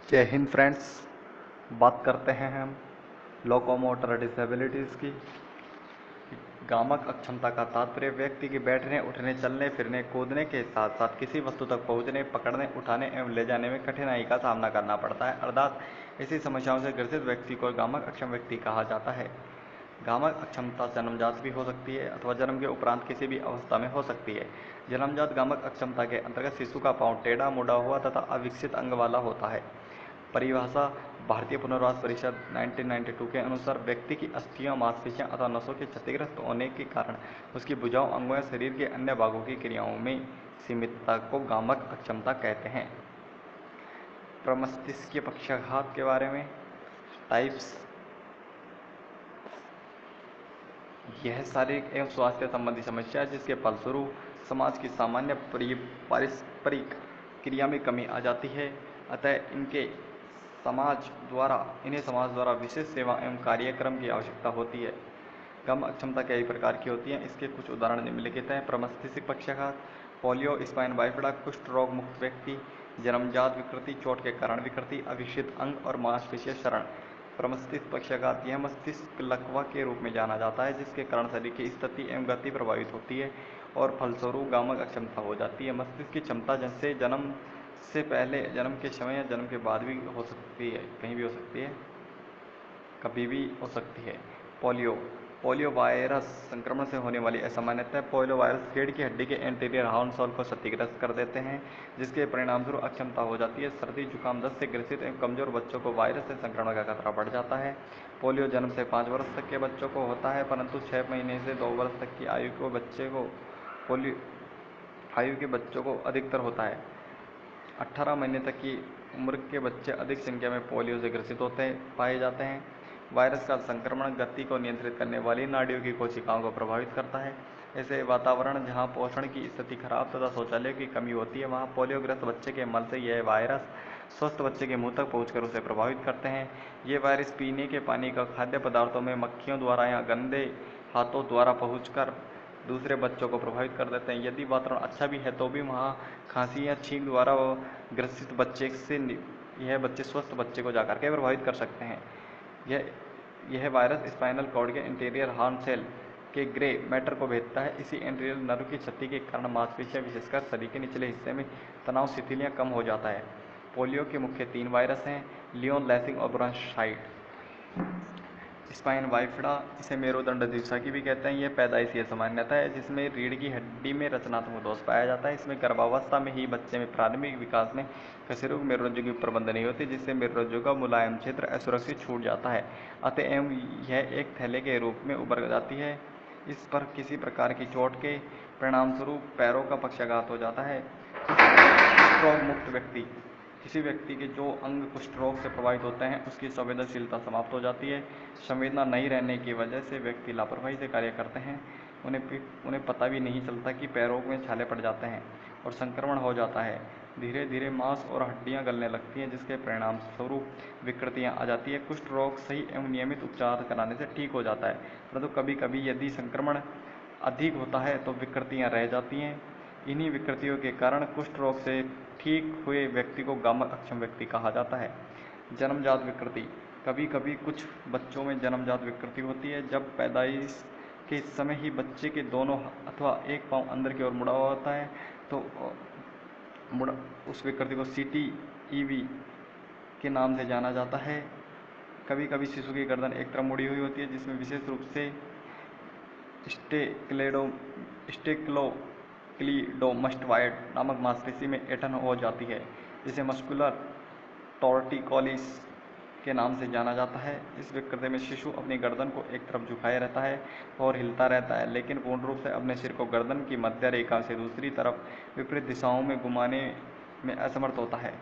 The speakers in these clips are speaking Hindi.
जय हिंद फ्रेंड्स। बात करते हैं हम लोकोमोटर डिसेबिलिटीज़ की। गामक अक्षमता का तात्पर्य व्यक्ति की बैठने, उठने, चलने, फिरने, कूदने के साथ साथ किसी वस्तु तक पहुंचने, पकड़ने, उठाने एवं ले जाने में कठिनाई का सामना करना पड़ता है, अर्थात ऐसी समस्याओं से ग्रसित व्यक्ति को गामक अक्षम व्यक्ति कहा जाता है। गामक अक्षमता जन्मजात भी हो सकती है अथवा जन्म के उपरांत किसी भी अवस्था में हो सकती है। जन्मजात गामक अक्षमता के अंतर्गत शिशु का पांव टेढ़ा, मुड़ा हुआ तथा अविकसित अंग वाला होता है। परिभाषा भारतीय पुनर्वास परिषद 1992 के अनुसार व्यक्ति की अस्थियां, मांसपेशियां अथवा नसों के क्षतिग्रस्त होने के कारण उसकी भुजाओं, अंगों या शरीर के अन्य भागों की क्रियाओं में सीमितता को गामक अक्षमता कहते हैं। प्रमस्तिष्कीय पक्षाघात के बारे में टाइप्स। यह शारीरिक एवं स्वास्थ्य संबंधी समस्या है जिसके फलस्वरूप समाज की सामान्य पारस्परिक क्रिया में कमी आ जाती है। अतः इन्हें समाज द्वारा विशेष सेवा एवं कार्यक्रम की आवश्यकता होती है। गामक अक्षमता कई प्रकार की होती है। इसके कुछ उदाहरण निम्नलिखित हैं। प्रमस्तिष्क पक्षाघात, पोलियो, स्पाइन बाइफिडा, कुष्ठ रोग मुक्त व्यक्ति, जन्मजात विकृति, चोट के कारण विकृति, अविकसित अंग और मांसपेशियां क्षरण। प्रमस्तिष्क पक्षाघात यह मस्तिष्क लकवा के रूप में जाना जाता है जिसके कारण शरीर की स्थिति एवं गति प्रभावित होती है और फलस्वरूप गामक अक्षमता हो जाती है। मस्तिष्क की क्षमता जैसे जन्म से पहले, जन्म के समय या जन्म के बाद भी हो सकती है, कहीं भी हो सकती है, कभी भी हो सकती है। पोलियो वायरस संक्रमण से होने वाली असामान्यता। पोलियो वायरस रीढ़ की हड्डी के एंटीरियर हॉर्न सॉल को क्षतिग्रस्त कर देते हैं जिसके परिणामस्वरूप अक्षमता हो जाती है। सर्दी, जुकाम, दस्त से ग्रसित एवं कमजोर बच्चों को वायरस से संक्रमण का खतरा बढ़ जाता है। पोलियो जन्म से 5 वर्ष तक के बच्चों को होता है, परंतु 6 महीने से 2 वर्ष तक की आयु के बच्चों को अधिकतर होता है। 18 महीने तक की उम्र के बच्चे अधिक संख्या में पोलियो से ग्रसित पाए जाते हैं। वायरस का संक्रमण गति को नियंत्रित करने वाली नाड़ियों की कोशिकाओं को प्रभावित करता है। ऐसे वातावरण जहां पोषण की स्थिति खराब तथा शौचालय की कमी होती है, वहां पोलियोग्रस्त बच्चे के मल से यह वायरस स्वस्थ बच्चे के मुंह तक पहुंचकर उसे प्रभावित करते हैं। ये वायरस पीने के पानी का खाद्य पदार्थों में मक्खियों द्वारा या गंदे हाथों द्वारा पहुंचकर दूसरे बच्चों को प्रभावित कर देते हैं। यदि वातावरण अच्छा भी है तो भी वहाँ खांसी या छींक द्वारा ग्रसित बच्चे से यह बच्चे स्वस्थ बच्चे को जाकर के प्रभावित कर सकते हैं। यह वायरस स्पाइनल कॉर्ड के इंटीरियर हॉर्न सेल के ग्रे मैटर को भेजता है। इसी इंटीरियर नर्व की क्षति के कारण मांसपेशियां, विशेषकर शरीर के निचले हिस्से में तनाव शिथिलियां कम हो जाता है। पोलियो के मुख्य 3 वायरस हैं, लियोन, लैसिंग और ब्रोंसाइट। स्पाइन बाइफिडा, इसे मेरुदंड द्विसाखी भी कहते हैं। यह पैदाइशी असामान्यता है जिसमें रीढ़ की हड्डी में रचनात्मक दोष पाया जाता है। इसमें गर्भावस्था में ही बच्चे में प्रारंभिक विकास में कशेरुक मेरुरज्जु की प्रबंध नहीं होती जिससे मेरुरज्जु का मुलायम क्षेत्र असुरक्षित छूट जाता है, अतएव यह एक थैले के रूप में उभर जाती है। इस पर किसी प्रकार की चोट के परिणामस्वरूप पैरों का पक्षाघात हो जाता है। कुष्ठ रोग मुक्त व्यक्ति, किसी व्यक्ति के जो अंग कुष्ठ रोग से प्रभावित होते हैं उसकी संवेदनशीलता समाप्त हो जाती है। संवेदना नहीं रहने की वजह से व्यक्ति लापरवाही से कार्य करते हैं। उन्हें पता भी नहीं चलता कि पैरों में छाले पड़ जाते हैं और संक्रमण हो जाता है। धीरे धीरे मांस और हड्डियां गलने लगती हैं जिसके परिणाम स्वरूप विकृतियां आ जाती है। कुष्ठ रोग सही एवं नियमित उपचार कराने से ठीक हो जाता है, परंतु कभी कभी यदि संक्रमण अधिक होता है तो विकृतियां रह जाती हैं। इन्हीं विकृतियों के कारण कुष्ठ रोग से ठीक हुए व्यक्ति को गामक अक्षम व्यक्ति कहा जाता है। जन्मजात विकृति, कभी कभी कुछ बच्चों में जन्मजात विकृति होती है जब पैदाइश के समय ही बच्चे के दोनों अथवा एक पांव अंदर की ओर मुड़ा हुआ होता है तो उस विकृति को CTEV के नाम से जाना जाता है। कभी कभी शिशु की गर्दन एक तरफ मुड़ी हुई होती है जिसमें विशेष रूप से स्टेक्लोक्लीडोमास्टोइड नामक मांसपेशी में ऐंठन हो जाती है जिसे मस्कुलर टॉर्टिकोलिस के नाम से जाना जाता है। इस विकृति में शिशु अपनी गर्दन को एक तरफ झुकाए रहता है और हिलता रहता है, लेकिन पूर्ण रूप से अपने सिर को गर्दन की मध्य रेखा से दूसरी तरफ विपरीत दिशाओं में घुमाने में असमर्थ होता है।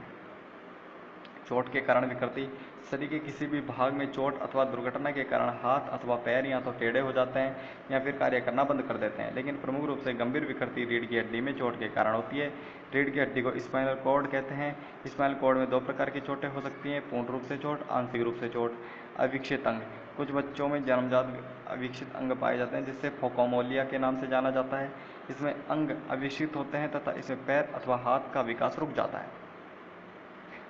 चोट के कारण विकृति, शरीर के किसी भी भाग में चोट अथवा दुर्घटना के कारण हाथ अथवा पैर या तो टेढ़े हो जाते हैं या फिर कार्य करना बंद कर देते हैं, लेकिन प्रमुख रूप से गंभीर विकृति रीढ़ की हड्डी में चोट के कारण होती है। रीढ़ की हड्डी को स्पाइनल कॉर्ड कहते हैं। स्पाइनल कॉर्ड में 2 प्रकार की चोटें हो सकती हैं, पूर्ण रूप से चोट, आंशिक रूप से चोट। अविकसित अंग, कुछ बच्चों में जन्मजात अविकसित अंग पाए जाते हैं जिससे फोकोमोलिया के नाम से जाना जाता है। इसमें अंग अविकसित होते हैं तथा इसमें पैर अथवा हाथ का विकास रुक जाता है।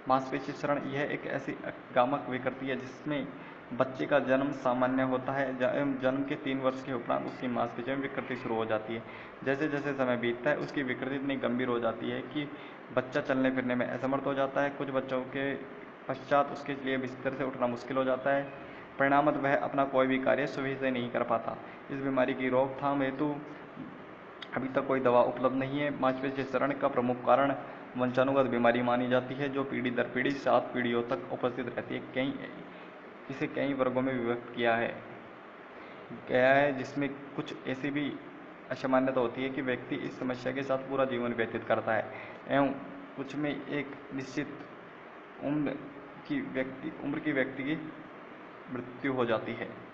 मांसपेशी क्षरण यह एक ऐसी आक्रामक विकृति है जिसमें बच्चे का जन्म सामान्य होता है एवं जन्म के 3 वर्ष के उपरांत उसकी मांसपेशियों में विकृति शुरू हो जाती है। जैसे जैसे समय बीतता है उसकी विकृति इतनी गंभीर हो जाती है कि बच्चा चलने फिरने में असमर्थ हो जाता है। कुछ बच्चों के पश्चात उसके लिए बिस्तर से उठना मुश्किल हो जाता है। परिणामतः वह अपना कोई भी कार्य सुविधा से नहीं कर पाता। इस बीमारी की रोकथाम हेतु अभी तक कोई दवा उपलब्ध नहीं है। मांसपेशी क्षरण का प्रमुख कारण वंशानुगत बीमारी मानी जाती है जो पीढ़ी दर पीढ़ी 7 पीढ़ियों तक उपस्थित रहती है। इसे कई वर्गों में विभक्त किया गया है जिसमें कुछ ऐसी भी असामान्यता होती है कि व्यक्ति इस समस्या के साथ पूरा जीवन व्यतीत करता है एवं कुछ में एक निश्चित उम्र की व्यक्ति की मृत्यु हो जाती है।